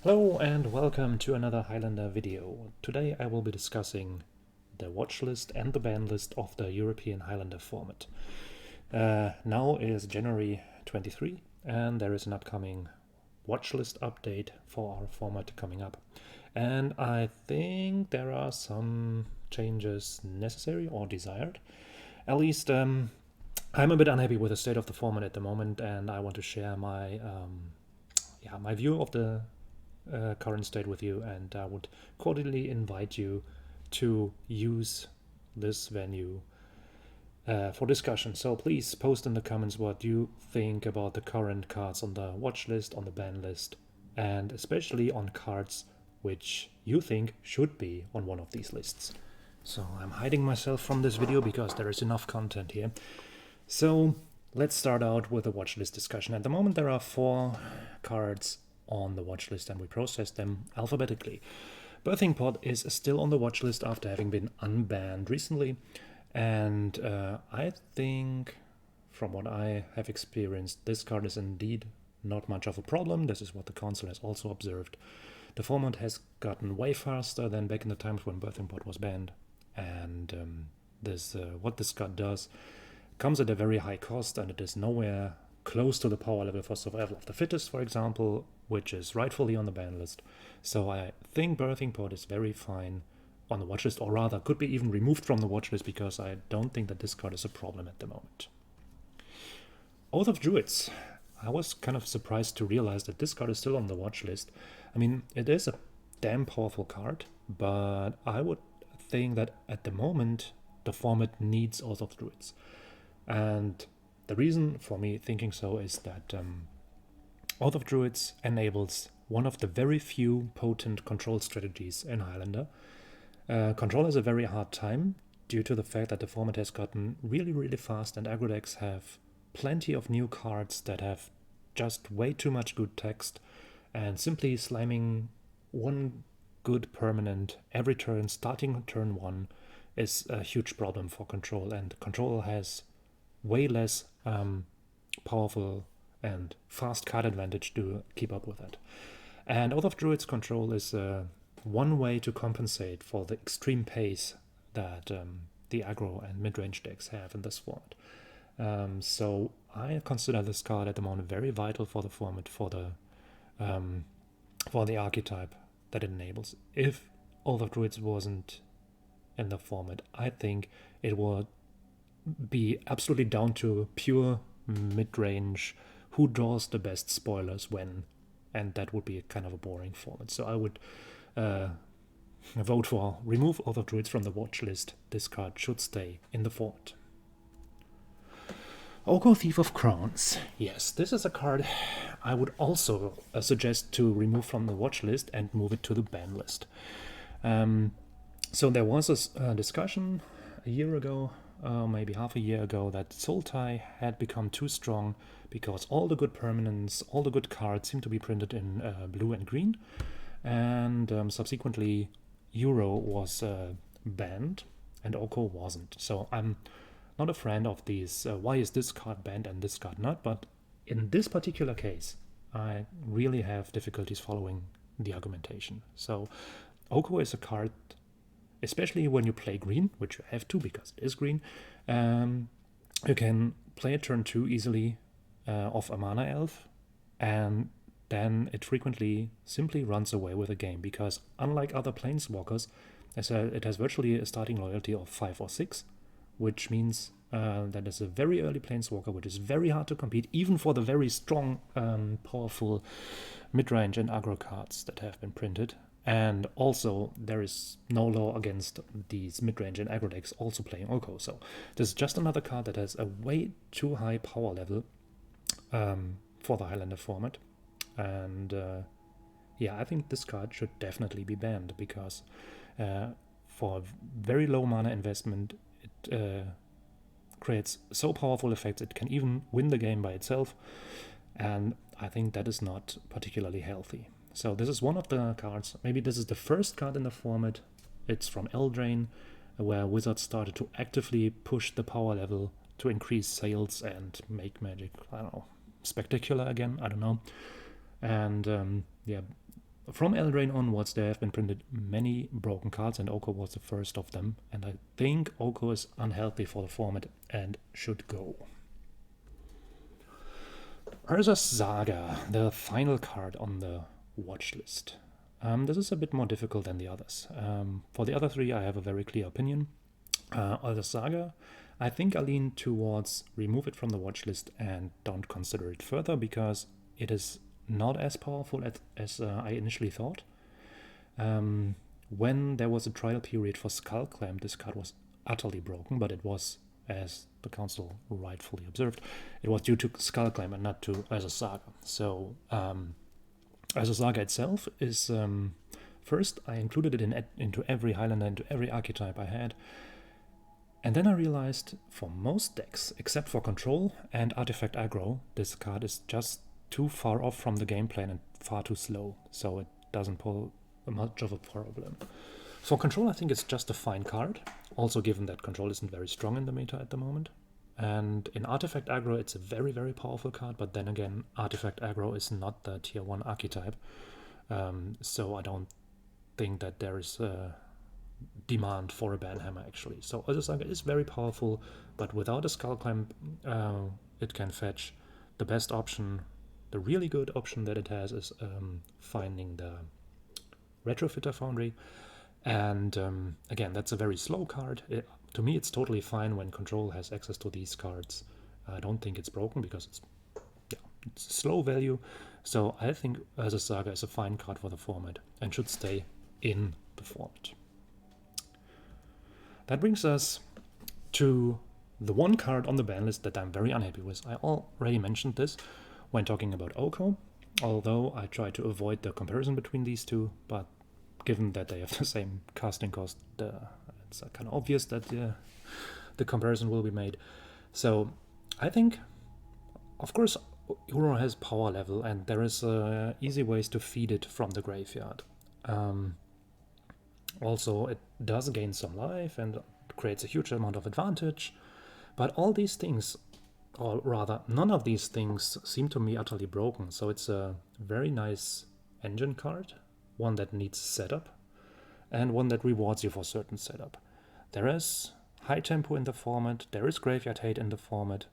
Hello and welcome to another Highlander video. Today I will be discussing the watch list and the ban list of the European Highlander format. Now it is January 23 and there is an upcoming watch list update for our format coming up. And I think there are some changes necessary or desired. At least I'm a bit unhappy with the state of the format at the moment, and I want to share my view of the current state with you, and I would cordially invite you to use this venue for discussion. So please post in the comments what you think about the current cards on the watch list, on the ban list, and especially on cards which you think should be on one of these lists. So I'm hiding myself from this video because there is enough content here. So let's start out with the watch list discussion. At the moment there are 4 cards on the watch list and we process them alphabetically. Birthing Pod is still on the watch list after having been unbanned recently, and I think from what I have experienced, this card is indeed not much of a problem. This is what the council has also observed. The format has gotten way faster than back in the times when Birthing Pod was banned, and what this card does comes at a very high cost, and it is nowhere close to the power level for Survival of the Fittest, for example, which is rightfully on the ban list. So I think Birthing Pod is very fine on the watchlist, or rather could be even removed from the watchlist, because I don't think that this card is a problem at the moment. Oath of Druids. I was kind of surprised to realize that this card is still on the watchlist. I mean, it is a damn powerful card, but I would think that at the moment the format needs Oath of Druids. And the reason for me thinking so is that Oath of Druids enables one of the very few potent control strategies in Highlander. Control has a very hard time due to the fact that the format has gotten really fast, and aggro decks have plenty of new cards that have just way too much good text, and simply slamming one good permanent every turn starting turn 1 is a huge problem for Control, and Control has way less powerful and fast card advantage to keep up with it. And Oath of Druids Control is one way to compensate for the extreme pace that the aggro and mid-range decks have in this format. So I consider this card at the moment very vital for the format, for the archetype that it enables. If Oath of Druids wasn't in the format, I think it would be absolutely down to pure mid-range, who draws the best spoilers when, and that would be kind of a boring format. So I would vote for remove Oath of Druids from the watch list. This card should stay in the format. Oko, Thief of Crowns. Yes, this is a card I would also suggest to remove from the watch list and move it to the ban list. So there was a discussion a year ago, maybe half a year ago, that Sultai had become too strong because all the good permanents, all the good cards seem to be printed in blue and green, and subsequently Euro was banned and Oko wasn't. So I'm not a friend of these why is this card banned and this card not, but in this particular case I really have difficulties following the argumentation. So Oko is a card, especially when you play green, which you have to because it is green, you can play a turn 2 easily off a mana elf, and then it frequently simply runs away with the game, because unlike other planeswalkers, it has virtually a starting loyalty of 5 or 6, which means that it's a very early planeswalker, which is very hard to compete, even for the very strong, powerful mid-range and aggro cards that have been printed. And also, there is no law against these mid-range and aggro decks also playing Oko. So this is just another card that has a way too high power level for the Highlander format. And I think this card should definitely be banned, because for very low mana investment, it creates so powerful effects it can even win the game by itself. And I think that is not particularly healthy. So this is one of the cards, maybe this is the first card in the format. It's from Eldraine, where Wizards started to actively push the power level to increase sales and make Magic, I don't know, spectacular again, I don't know. And From Eldraine onwards, there have been printed many broken cards, and Oko was the first of them. And I think Oko is unhealthy for the format and should go. Urza's Saga, the final card on the watch list. This is a bit more difficult than the others. For the other three, I have a very clear opinion. Urza's Saga, I think I lean towards remove it from the watch list and don't consider it further, because it is not as powerful as I initially thought. When there was a trial period for Skullclamp, this card was utterly broken, but it was, as the council rightfully observed, it was due to Skullclamp and not to Urza's Saga. So Urza's Saga itself is, first I included it into every Highlander, into every archetype I had. And then I realized for most decks, except for Control and Artifact Aggro, this card is just too far off from the game plan and far too slow, so it doesn't pull much of a problem. For Control, I think it's just a fine card, also given that Control isn't very strong in the meta at the moment. And in Artifact Aggro, it's a very, very powerful card, but then again, Artifact Aggro is not the tier 1 archetype, so I don't think that there is a demand for a Banhammer, actually. So Urza's Saga is very powerful, but without a Skullclamp, it can fetch. The best option, the really good option that it has, is finding the Retrofitter Foundry. And again, that's a very slow card. To me, it's totally fine when Control has access to these cards. I don't think it's broken because it's slow value. So I think Urza's Saga is a fine card for the format and should stay in the format. That brings us to the one card on the ban list that I'm very unhappy with. I already mentioned this when talking about Oko, although I try to avoid the comparison between these two, but given that they have the same casting cost, it's kind of obvious that the comparison will be made. So I think, of course, Uro has power level, and there is easy ways to feed it from the graveyard. Also, it does gain some life and creates a huge amount of advantage, but all these things, or rather, none of these things seem to me utterly broken. So it's a very nice engine card, one that needs setup, and one that rewards you for certain setup. There is high tempo in the format, there is graveyard hate in the format.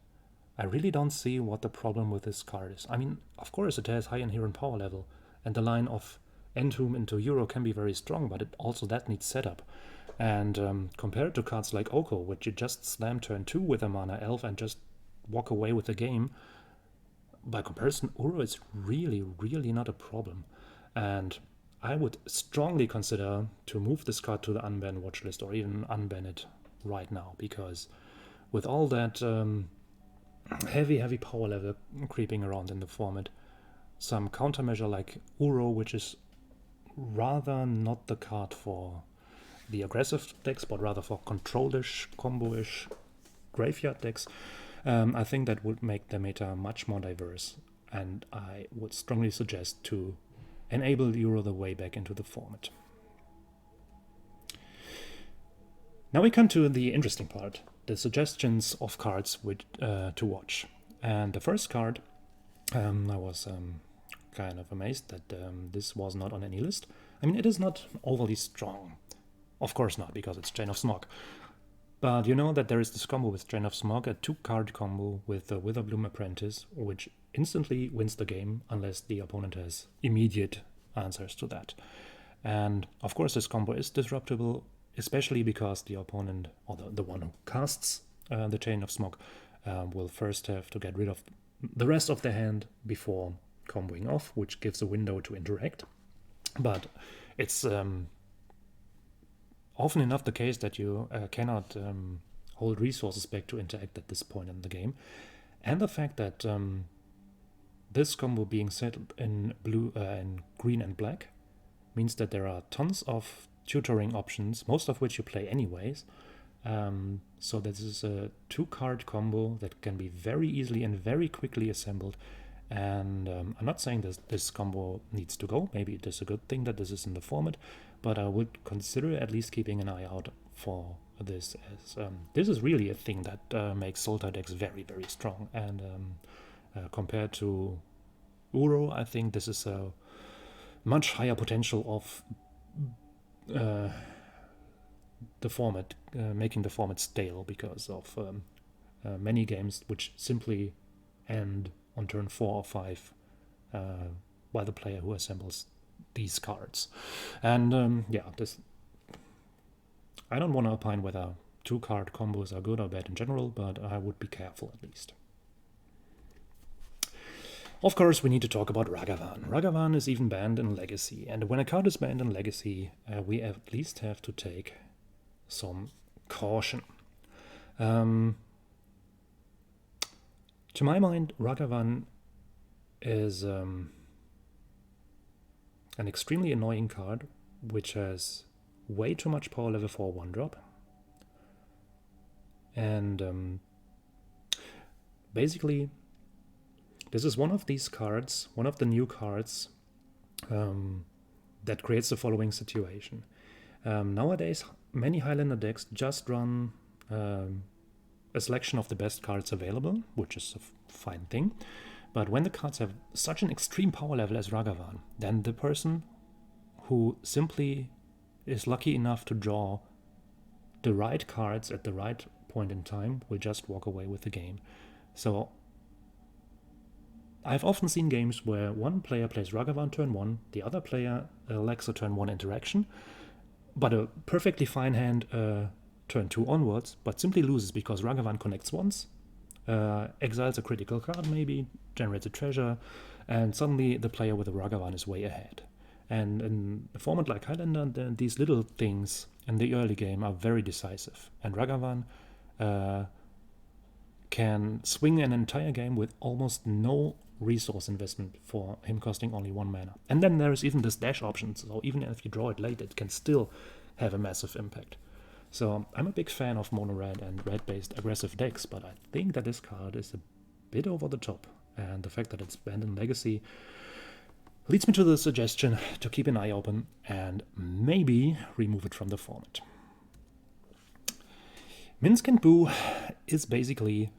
I really don't see what the problem with this card is. I mean, of course it has high inherent power level, and the line of Entomb into Euro can be very strong, but also that needs setup. And compared to cards like Oko, which you just slam turn 2 with a mana elf and just walk away with the game, by comparison, Uro is really, really not a problem. And I would strongly consider to move this card to the unbanned watch list, or even unban it right now, because with all that heavy power level creeping around in the format, some countermeasure like Uro, which is rather not the card for the aggressive decks, but rather for control-ish, combo-ish graveyard decks, I think that would make the meta much more diverse, and I would strongly suggest to enable Euro the way back into the format. Now we come to the interesting part, the suggestions of cards to watch. And the first card, I was kind of amazed that this was not on any list. I mean, it is not overly strong. Of course not, because it's Chain of Smog. But you know that there is this combo with Chain of Smog, a 2-card combo with the Witherbloom Apprentice, which instantly wins the game unless the opponent has immediate answers to that. And of course this combo is disruptible, especially because the opponent, or the one who casts the Chain of Smog, will first have to get rid of the rest of the hand before comboing off, which gives a window to interact. But it's often enough the case that you cannot hold resources back to interact at this point in the game. And the fact that this combo being settled in green and black means that there are tons of tutoring options, most of which you play anyways. So this is a 2-card combo that can be very easily and very quickly assembled. And I'm not saying this combo needs to go. Maybe it is a good thing that this is in the format, but I would consider at least keeping an eye out for this, as this is really a thing that makes Sultai decks very, very strong. And compared to Uro, I think this is a much higher potential of the format, making the format stale because of many games which simply end on turn 4 or 5 by the player who assembles these cards. And this, I don't want to opine whether 2-card combos are good or bad in general, but I would be careful at least. Of course, we need to talk about Ragavan. Ragavan is even banned in Legacy, and when a card is banned in Legacy, we at least have to take some caution. To my mind, Ragavan is an extremely annoying card, which has way too much power level for a 1-drop. And basically, this is one of these cards, one of the new cards that creates the following situation. Nowadays, many Highlander decks just run a selection of the best cards available, which is a fine thing. But when the cards have such an extreme power level as Ragavan, then the person who simply is lucky enough to draw the right cards at the right point in time will just walk away with the game. So I've often seen games where one player plays Ragavan turn 1, the other player lacks a turn 1 interaction, but a perfectly fine hand turn 2 onwards, but simply loses because Ragavan connects once, exiles a critical card maybe, generates a treasure, and suddenly the player with the Ragavan is way ahead. And in a format like Highlander, these little things in the early game are very decisive, and Ragavan can swing an entire game with almost no resource investment for him costing only 1 mana. And then there is even this dash option, so even if you draw it late, it can still have a massive impact. So I'm a big fan of mono red and red-based aggressive decks, but I think that this card is a bit over the top, and the fact that it's banned in Legacy leads me to the suggestion to keep an eye open and maybe remove it from the format. Minsk and Boo is basically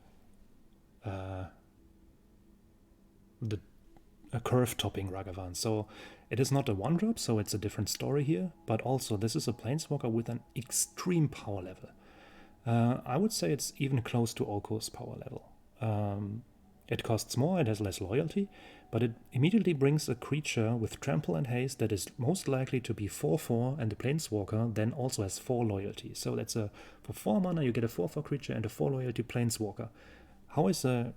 a curve topping Ragavan. So it is not a 1-drop, so it's a different story here, but also this is a Planeswalker with an extreme power level. I would say it's even close to Oko's power level. It costs more, it has less loyalty, but it immediately brings a creature with trample and haste that is most likely to be 4/4, and the Planeswalker then also has 4 loyalty. So that's for 4 mana you get a 4/4 creature and a 4 loyalty Planeswalker. How is a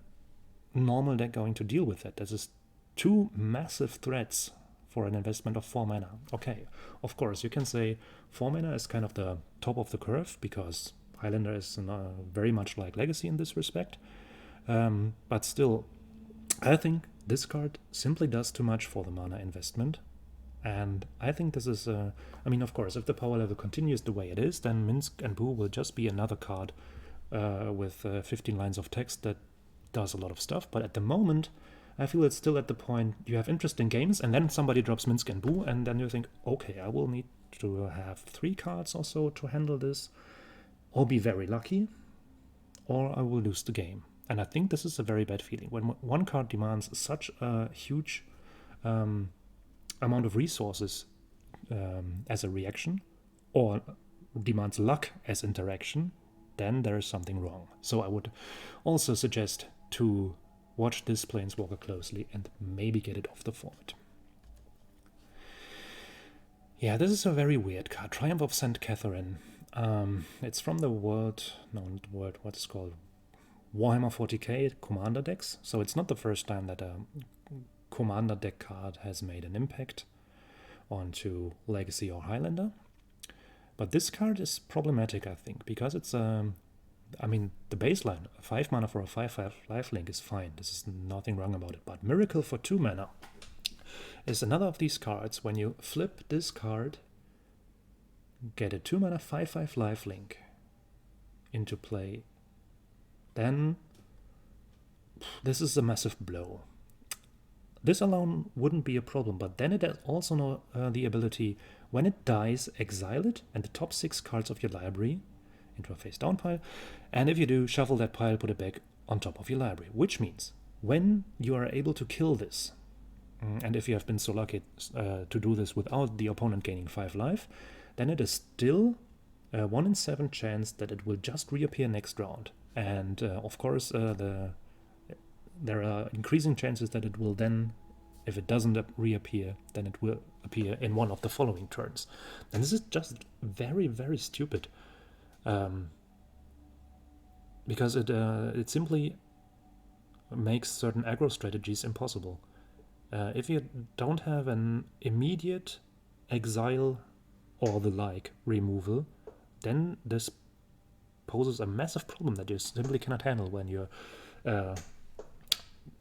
normal deck going to deal with that? This is 2 massive threats for an investment of 4 mana. Okay, of course you can say 4 mana is kind of the top of the curve because Highlander is very much like Legacy in this respect. But still, I think this card simply does too much for the mana investment. And I think this is, I mean, of course, if the power level continues the way it is, then Minsk and Boo will just be another card with 15 lines of text that does a lot of stuff. But at the moment, I feel it's still at the point you have interesting games, and then somebody drops Minsk and Boo, and then you think, okay, I will need to have 3 cards or so to handle this, or be very lucky, or I will lose the game. And I think this is a very bad feeling. When one card demands such a huge amount of resources as a reaction, or demands luck as interaction, then there is something wrong. So I would also suggest to watch this Planeswalker closely and maybe get it off the format. Yeah, this is a very weird card. Triumph of St. Catherine. It's from the what's called Warhammer 40k Commander decks. So it's not the first time that a Commander deck card has made an impact onto Legacy or Highlander. But this card is problematic, I think, because it's I mean, the baseline, 5 mana for a 5/5 lifelink is fine. This is nothing wrong about it. But Miracle for 2 mana is another of these cards. When you flip this card, get a 2 mana 5/5 lifelink into play, then this is a massive blow. This alone wouldn't be a problem, but then it has also the ability, when it dies, exile it and the top 6 cards of your library into a face down pile, and if you do, shuffle that pile, put it back on top of your library, which means when you are able to kill this, And if you have been so lucky to do this without the opponent gaining 5 life, then it is still a 1 in 7 chance that it will just reappear next round. And of course, there are increasing chances that it will then, if it doesn't reappear, then it will appear in one of the following turns. And this is just very, very stupid. Because it simply makes certain aggro strategies impossible. If you don't have an immediate exile or the like removal, then this poses a massive problem that you simply cannot handle when you're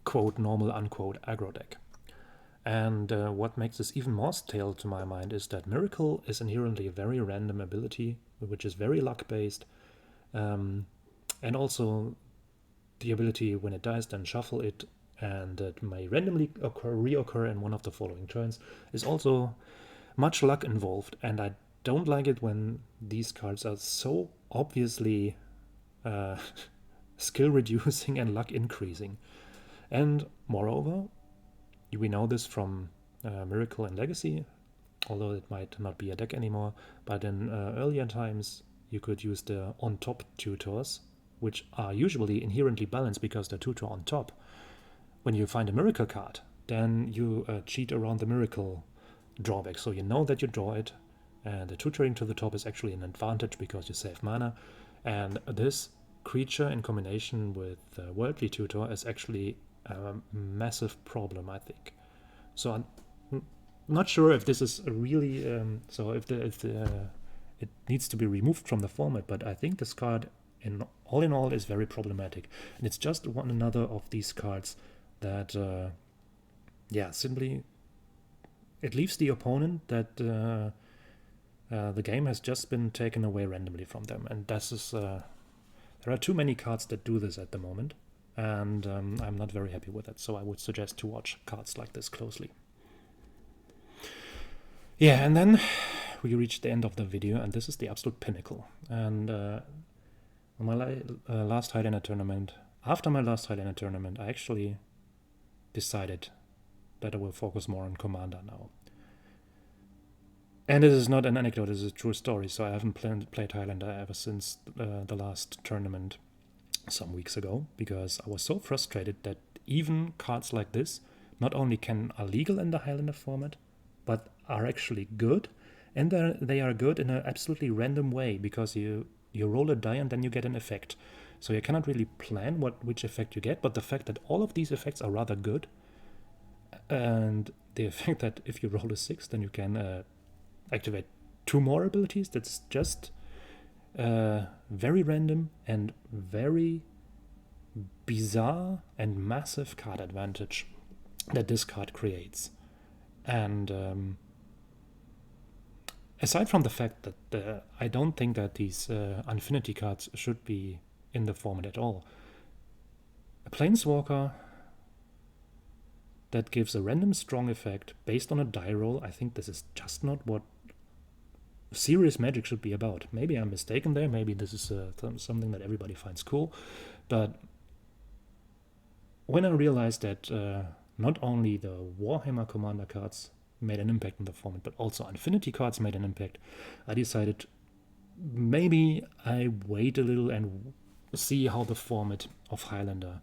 quote normal unquote aggro deck. And what makes this even more stale to my mind is that Miracle is inherently a very random ability, which is very luck based, and also the ability when it dies then shuffle it, and it may randomly reoccur in one of the following turns, is also much luck involved, and I don't like it when these cards are so obviously skill reducing and luck increasing. And moreover, we know this from Miracle and Legacy, although it might not be a deck anymore, but in earlier times you could use the on top tutors, which are usually inherently balanced because they're tutor on top. When you find a Miracle card, then you cheat around the Miracle drawback, so you know that you draw it, and the tutoring to the top is actually an advantage because you save mana, and this creature in combination with Worldly Tutor is actually a massive problem, I think. So I'm not sure if this is really it needs to be removed from the format, but I think this card in all is very problematic, and it's just one another of these cards that simply it leaves the opponent that the game has just been taken away randomly from them, and this is there are too many cards that do this at the moment, and I'm not very happy with it, so I would suggest to watch cards like this closely. Yeah, and then we reached the end of the video, and this is the absolute pinnacle. And on my last Highlander tournament, after my last Highlander tournament, I actually decided that I will focus more on Commander now. And it is not an anecdote, it is a true story, so I haven't played Highlander ever since the last tournament some weeks ago, because I was so frustrated that even cards like this not only are legal in the Highlander format, but are actually good, and they are good in an absolutely random way, because you roll a die and then you get an effect. So you cannot really plan which effect you get, but the fact that all of these effects are rather good, and the effect that if you roll a 6, then you can activate 2 more abilities, that's just very random and very bizarre and massive card advantage that this card creates. And aside from the fact that I don't think that these Infinity cards should be in the format at all, a Planeswalker that gives a random strong effect based on a die roll, I think this is just not what serious Magic should be about. Maybe I'm mistaken there, maybe this is something that everybody finds cool, but when I realized that not only the Warhammer Commander cards made an impact in the format, but also Infinity cards made an impact, I decided maybe I wait a little and see how the format of Highlander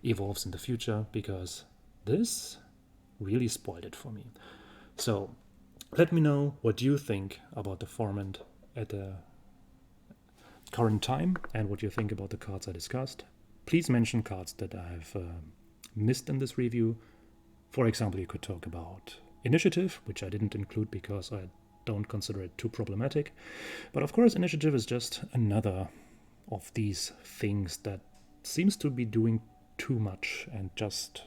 evolves in the future, because this really spoiled it for me. So let me know what you think about the format at the current time and what you think about the cards I discussed. Please mention cards that I've missed in this review. For example, you could talk about Initiative, which I didn't include because I don't consider it too problematic. But of course, Initiative is just another of these things that seems to be doing too much and just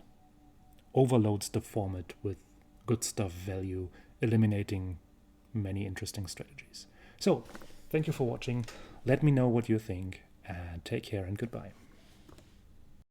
overloads the format with good stuff value, eliminating many interesting strategies. So, thank you for watching. Let me know what you think, and take care and goodbye.